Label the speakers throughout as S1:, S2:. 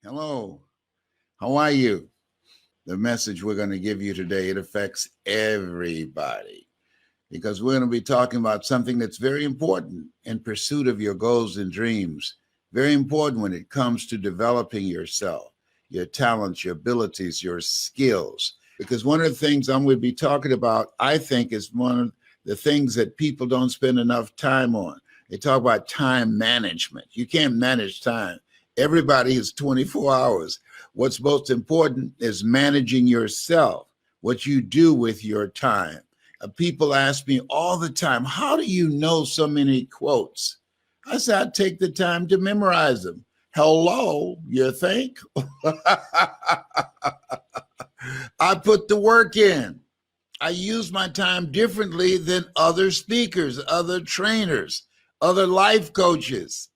S1: Hello, how are you? The message we're going to give you today, it affects everybody because we're going to be talking about something that's very important in pursuit of your goals and dreams. Very important when it comes to developing yourself, your talents, your abilities, your skills. Because one of the things I'm going to be talking about, I think, is one of the things that people don't spend enough time on. They talk about time management. You can't manage time. Everybody is 24 hours. What's most important is managing yourself, what you do with your time. People ask me all the time, how do you know so many quotes? I say, I take the time to memorize them. Hello, you think? I put the work in. I use my time differently than other speakers, other trainers, other life coaches.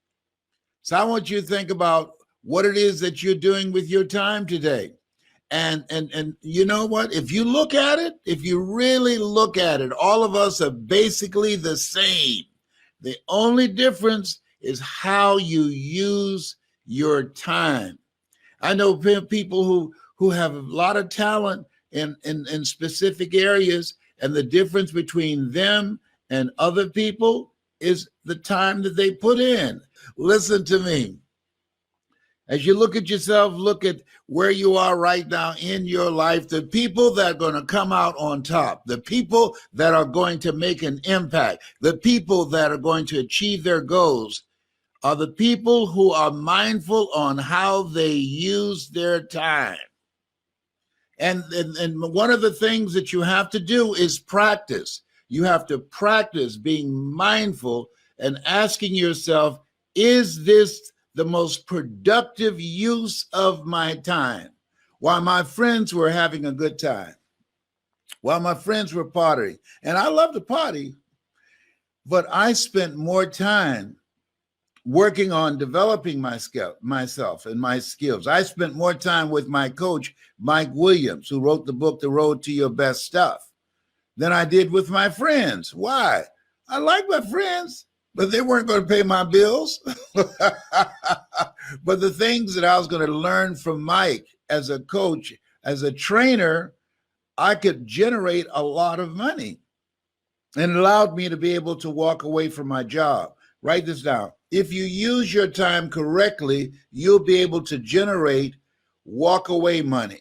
S1: So I want you to think about what it is that you're doing with your time today. And you know what? If you look at it, if you really look at it, all of us are basically the same. The only difference is how you use your time. I know people who have a lot of talent in specific areas, and the difference between them and other people is the time that they put in. Listen to me. As you look at yourself, look at where you are right now in your life, the people that are going to come out on top, the people that are going to make an impact, the people that are going to achieve their goals are the people who are mindful on how they use their time. And one of the things that you have to do is practice. You have to practice being mindful and asking yourself, is this the most productive use of my time? While my friends were having a good time, while my friends were partying, and I love to party, but I spent more time working on developing myself and my skills. I spent more time with my coach, Mike Williams, who wrote the book, The Road to Your Best Stuff, than I did with my friends. Why? I like my friends, but they weren't going to pay my bills. But the things that I was going to learn from Mike as a coach, as a trainer, I could generate a lot of money. And it allowed me to be able to walk away from my job. Write this down. If you use your time correctly, you'll be able to generate walk away money.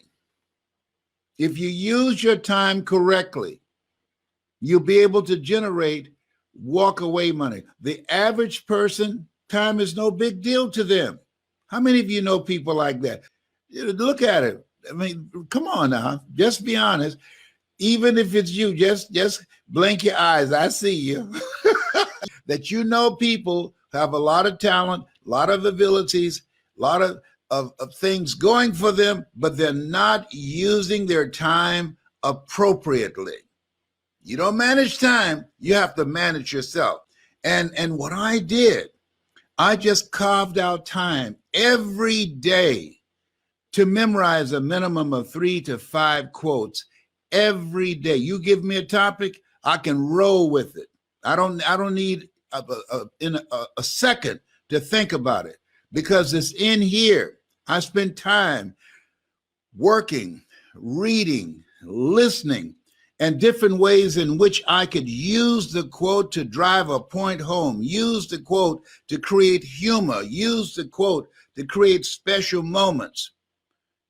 S1: If you use your time correctly, you'll be able to generate walk away money. The average person, time is no big deal to them. How many of you know people like that? Look at it. I mean, come on now, just be honest. Even if it's you, just blink your eyes. I see you. That you know people have a lot of talent, a lot of abilities, a lot of things going for them, but they're not using their time appropriately. You don't manage time, you have to manage yourself. And what I did, I just carved out time every day to memorize a minimum of 3 to 5 quotes every day. You give me a topic, I can roll with it. I don't need a second to think about it because it's in here. I spend time working, reading, listening, and different ways in which I could use the quote to drive a point home, use the quote to create humor, use the quote to create special moments.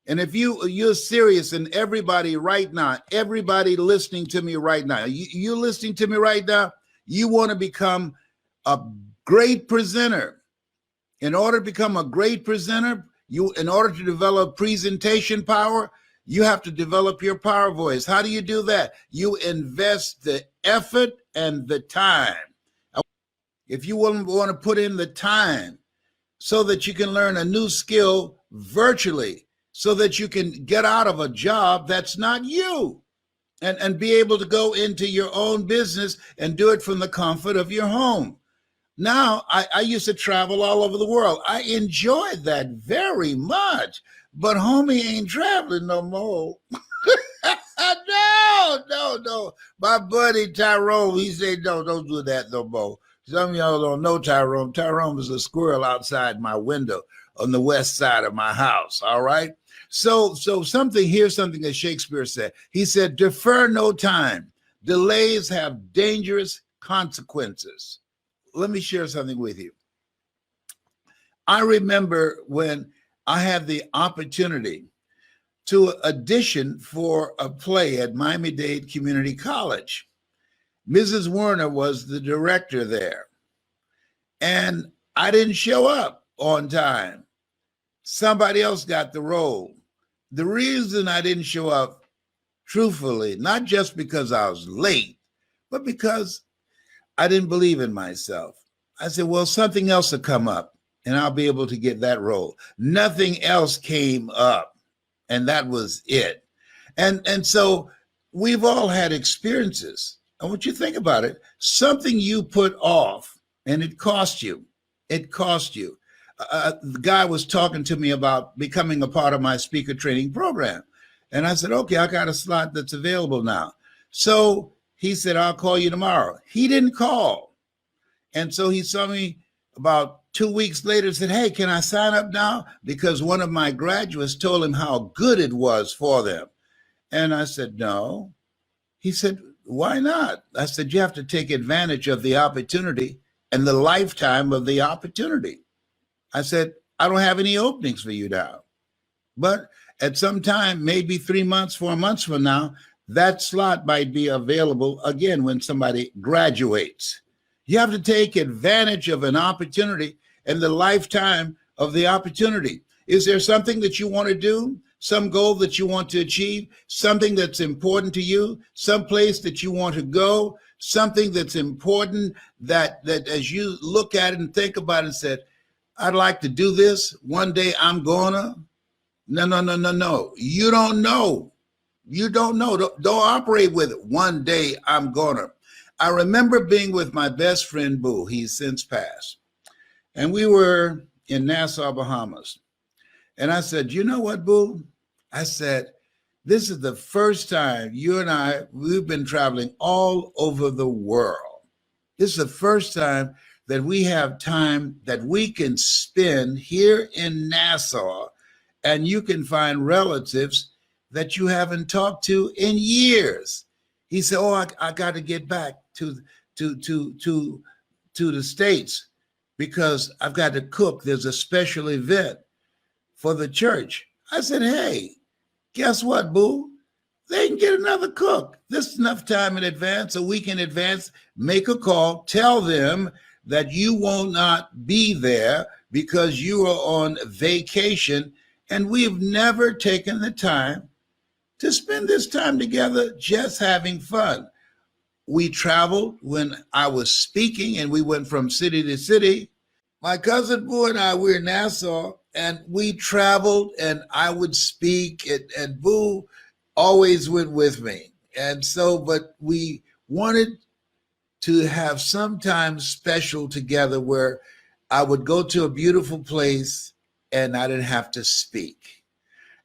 S1: And if you're serious, and everybody right now, everybody listening to me right now, you're listening to me right now, you want to become a great presenter. In order to become a great presenter, in order to develop presentation power, you have to develop your power voice. How do you do that? You invest the effort and the time. If you want to put in the time so that you can learn a new skill virtually, so that you can get out of a job that's not you and be able to go into your own business and do it from the comfort of your home. Now, I used to travel all over the world. I enjoyed that very much, but homie ain't traveling no more. No. My buddy Tyrone, he said, no, don't do that no more. Some of y'all don't know Tyrone. Tyrone was a squirrel outside my window. on the west side of my house. All right. So here's something that Shakespeare said. He said, defer no time. Delays have dangerous consequences. Let me share something with you. I remember when I had the opportunity to audition for a play at Miami-Dade Community College. Mrs. Werner was the director there, and I didn't show up on time. Somebody else got the role. The reason I didn't show up, truthfully, not just because I was late, but because I didn't believe in myself. I said, well, something else will come up and I'll be able to get that role. Nothing else came up, and that was it. And so we've all had experiences. And what you think about it, something you put off and it cost you. It cost you. The guy was talking to me about becoming a part of my speaker training program. And I said, okay, I got a slot that's available now. So he said, I'll call you tomorrow. He didn't call. And so he saw me about 2 weeks later and said, hey, can I sign up now? Because one of my graduates told him how good it was for them. And I said, no. He said, why not? I said, you have to take advantage of the opportunity and the lifetime of the opportunity. I said, I don't have any openings for you now. But at some time, maybe 3 months, 4 months from now, that slot might be available again when somebody graduates. You have to take advantage of an opportunity and the lifetime of the opportunity. Is there something that you want to do? Some goal that you want to achieve? Something that's important to you? Some place that you want to go? Something that's important that as you look at it and think about it and said, I'd like to do this. One day I'm gonna. No. You don't know. You don't know. Don't operate with it. One day I'm gonna. I remember being with my best friend, Boo. He's since passed. And we were in Nassau, Bahamas. And I said, you know what, Boo? I said, this is the first time you and I, we've been traveling all over the world. This is the first time that we have time that we can spend here in Nassau, and you can find relatives that you haven't talked to in years. He said, oh, I got to get back to the States because I've got to cook. There's a special event for the church. I said, hey, guess what, Boo? They can get another cook. This is enough time in advance, a week in advance. Make a call, tell them that you will not be there because you are on vacation, and we've never taken the time to spend this time together just having fun. We traveled when I was speaking, and we went from city to city. My cousin Boo and I, we were in Nassau, and we traveled, and I would speak, and Boo always went with me. And so, but we wanted to have some time special together where I would go to a beautiful place and I didn't have to speak.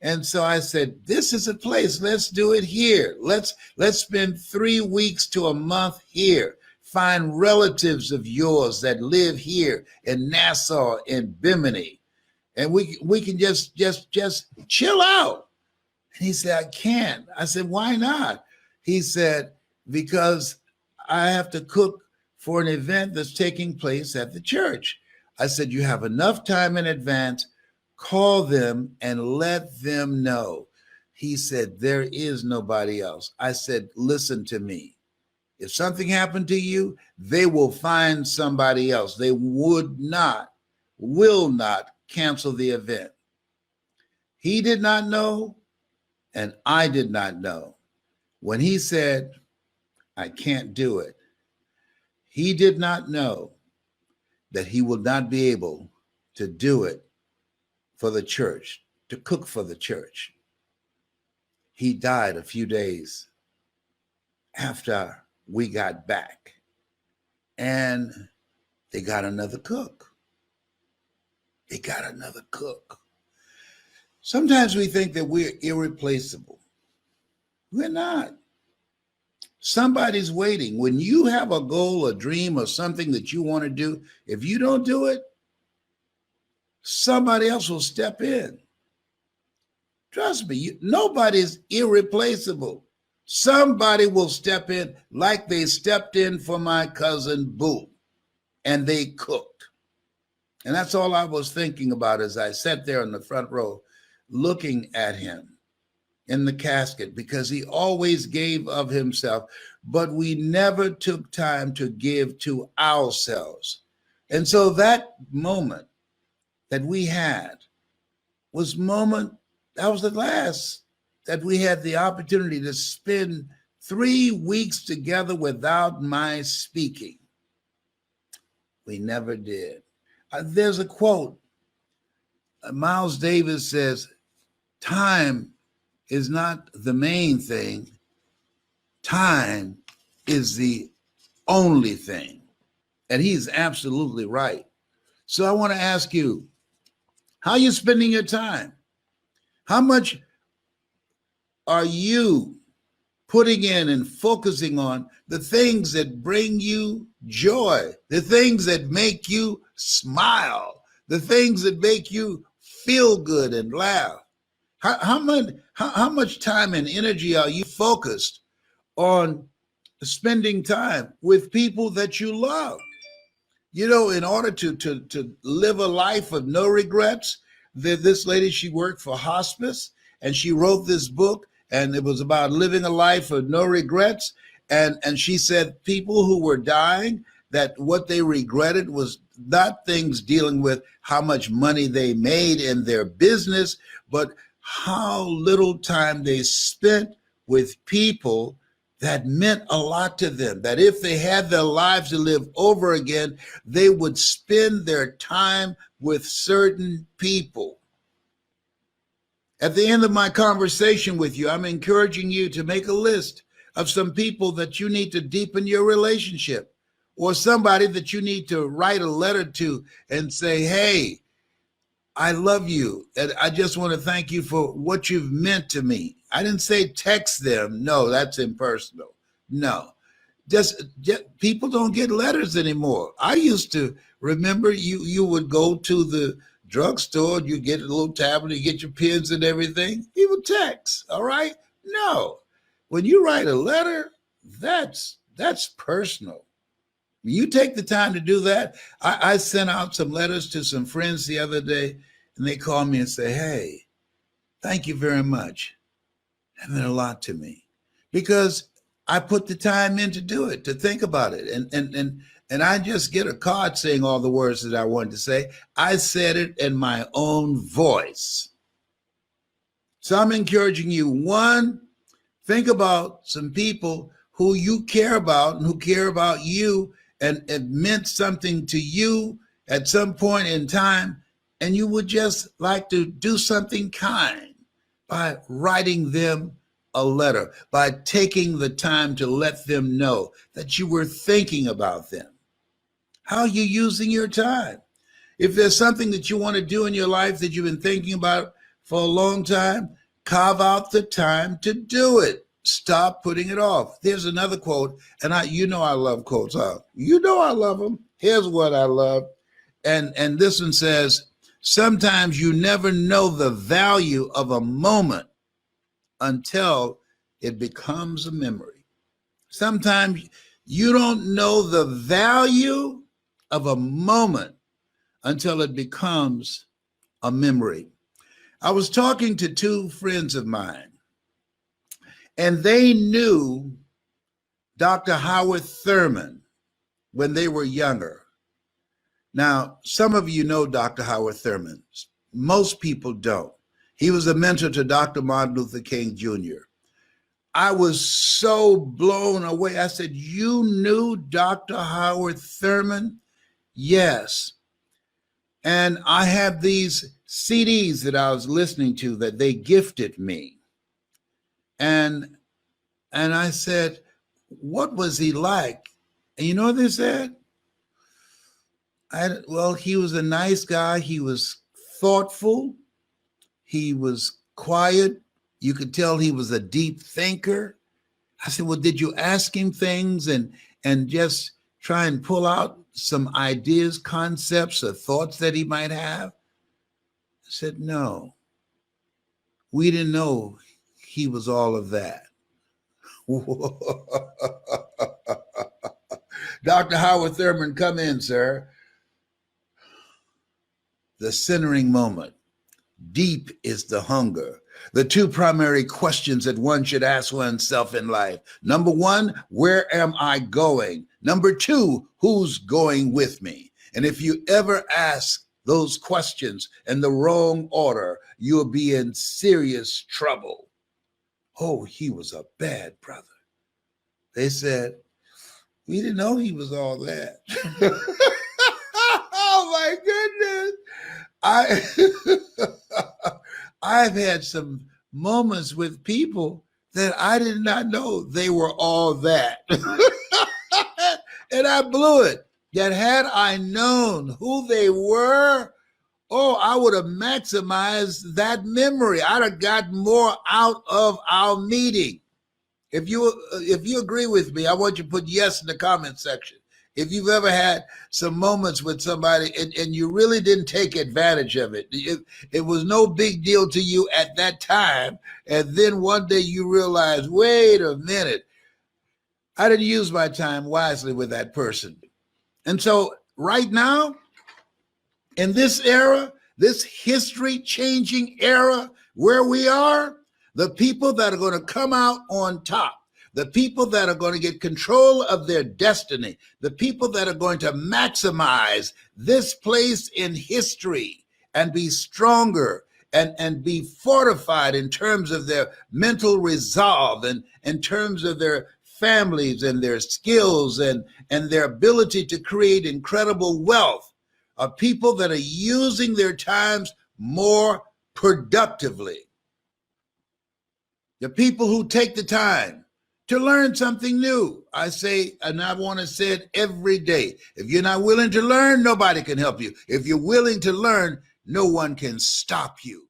S1: And so I said, this is a place, let's do it here. Let's spend 3 weeks to a month here. Find relatives of yours that live here in Nassau, in Bimini. And we can just chill out. And he said, I can't. I said, why not? He said, because I have to cook for an event that's taking place at the church. I said, you have enough time in advance. Call them and let them know. He said, there is nobody else. I said, listen to me. If something happened to you, they will find somebody else. They will not cancel the event. He did not know, and I did not know. When he said, I can't do it, he did not know that he will not be able to do it for the church, to cook for the church. He died a few days after we got back, and they got another cook. They got another cook. Sometimes we think that we're irreplaceable. We're not. Somebody's waiting. When you have a goal, a dream, or something that you want to do, if you don't do it, somebody else will step in. Trust me, nobody's irreplaceable. Somebody will step in like they stepped in for my cousin Boo, and they cooked. And that's all I was thinking about as I sat there in the front row looking at him in the casket, because he always gave of himself, but we never took time to give to ourselves. And so that moment that we had was that was the last that we had the opportunity to spend 3 weeks together without my speaking. We never did. There's a quote. Miles Davis says, time is not the main thing. Time is the only thing. And he's absolutely right. So I want to ask you, how are you spending your time? How much are you putting in and focusing on the things that bring you joy, the things that make you smile, the things that make you feel good and laugh? How much time and energy are you focused on spending time with people that you love? You know, in order to live a life of no regrets, this lady, she worked for hospice, and she wrote this book, and it was about living a life of no regrets. And she said people who were dying, that what they regretted was not things dealing with how much money they made in their business, but how little time they spent with people that meant a lot to them, that if they had their lives to live over again, they would spend their time with certain people. At the end of my conversation with you, I'm encouraging you to make a list of some people that you need to deepen your relationship, or somebody that you need to write a letter to and say, hey, I love you, and I just want to thank you for what you've meant to me. I didn't say text them. No, that's impersonal. No, just people don't get letters anymore. I used to remember you would go to the drugstore, you get a little tablet, you get your pens and everything. People text, all right? No, when you write a letter, that's personal. You take the time to do that. I sent out some letters to some friends the other day, and they called me and say, hey, thank you very much. That meant a lot to me, because I put the time in to do it, to think about it. And I just get a card saying all the words that I wanted to say. I said it in my own voice. So I'm encouraging you, one, think about some people who you care about and who care about you, and it meant something to you at some point in time, and you would just like to do something kind by writing them a letter, by taking the time to let them know that you were thinking about them. How are you using your time? If there's something that you want to do in your life that you've been thinking about for a long time, carve out the time to do it. Stop putting it off. There's another quote, and I love quotes. You know I love them. Here's what I love. And this one says, sometimes you never know the value of a moment until it becomes a memory. Sometimes you don't know the value of a moment until it becomes a memory. I was talking to two friends of mine, and they knew Dr. Howard Thurman when they were younger. Now, some of you know Dr. Howard Thurman. Most people don't. He was a mentor to Dr. Martin Luther King Jr. I was so blown away. I said, you knew Dr. Howard Thurman? Yes. And I have these CDs that I was listening to that they gifted me. And I said, what was he like? And you know what they said? Well, he was a nice guy. He was thoughtful. He was quiet. You could tell he was a deep thinker. I said, well, did you ask him things and just try and pull out some ideas, concepts, or thoughts that he might have? said, no, we didn't know he was all of that. Dr. Howard Thurman, come in, sir. The centering moment. Deep is the hunger. The two primary questions that one should ask oneself in life. Number one, where am I going? Number two, who's going with me? And if you ever ask those questions in the wrong order, you'll be in serious trouble. Oh, he was a bad brother. They said, we didn't know he was all that. Oh my goodness. I've had some moments with people that I did not know they were all that. And I blew it. That had I known who they were, oh, I would have maximized that memory. I'd have got more out of our meeting. If you agree with me, I want you to put yes in the comment section. If you've ever had some moments with somebody and you really didn't take advantage of it, it was no big deal to you at that time, and then one day you realize, wait a minute, I didn't use my time wisely with that person. And so right now, in this era, this history-changing era where we are, the people that are going to come out on top, the people that are going to get control of their destiny, the people that are going to maximize this place in history and be stronger and be fortified in terms of their mental resolve and in terms of their families and their skills and their ability to create incredible wealth, are people that are using their times more productively. The people who take the time to learn something new. I say, and I want to say it every day. If you're not willing to learn, nobody can help you. If you're willing to learn, no one can stop you.